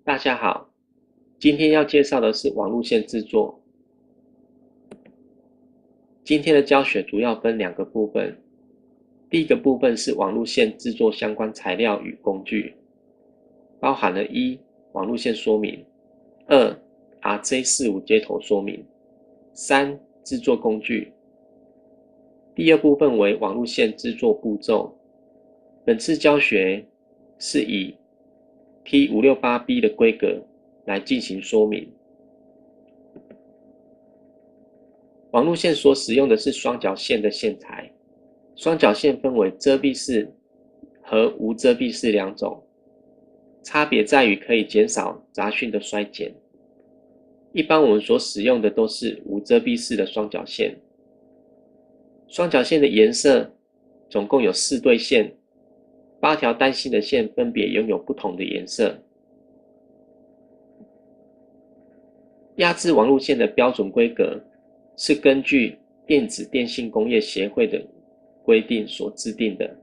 大家好，今天要介绍的是网路线制作。今天的教学主要分两个部分。第一个部分是网路线制作相关材料与工具，包含了一、网路线说明；二、RJ45接头说明；三、制作工具。第二部分为网路线制作步骤。本次教学是以 T568B 的规格来进行说明。网路线所使用的是双绞线的线材，双绞线分为遮蔽式和无遮蔽式两种，差别在于可以减少杂讯的衰减。一般我们所使用的都是无遮蔽式的双绞线。双绞线的颜色总共有4对线，8条单性的线分别拥有不同的颜色。压制网路线的标准规格是根据电子电信工业协会的规定所制定的，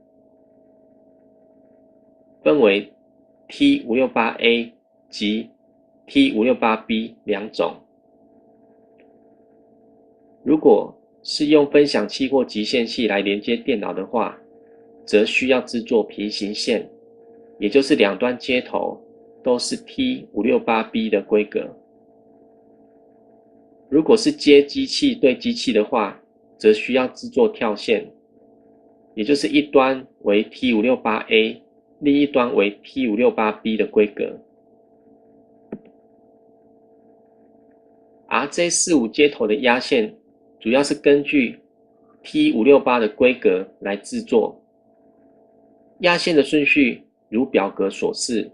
分为 T568A 及 T568B 两种。如果是用分享器或集线器来连接电脑的话，则需要制作平行线，也就是两端接头都是 T568B 的规格。如果是接机器对机器的话，则需要制作跳线，也就是一端为 T568A， 另一端为 T568B 的规格。RJ45接头的压线主要是根据 T568的规格来制作，压线的顺序如表格所示。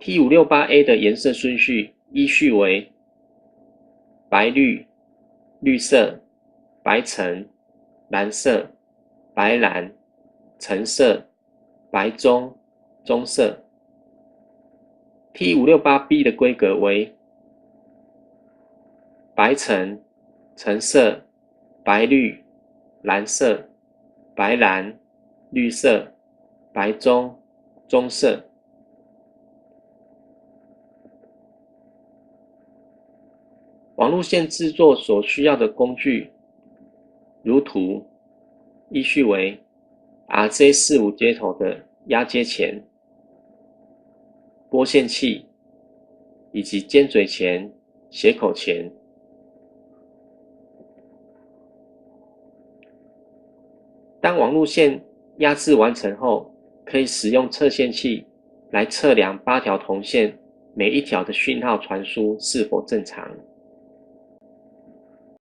T568A 的颜色顺序依序为白绿、绿色、白橙、蓝色、白蓝、橙色、白棕、棕色。T568B 的规格为白橙、橙色、白绿、蓝色、白蓝、绿色、白棕、棕色。网路线制作所需要的工具如图，依序为 RJ45接头的压接钳、拨线器以及尖嘴钳、斜口钳。当网路线压制完成后，可以使用测线器来测量8条铜线每一条的讯号传输是否正常。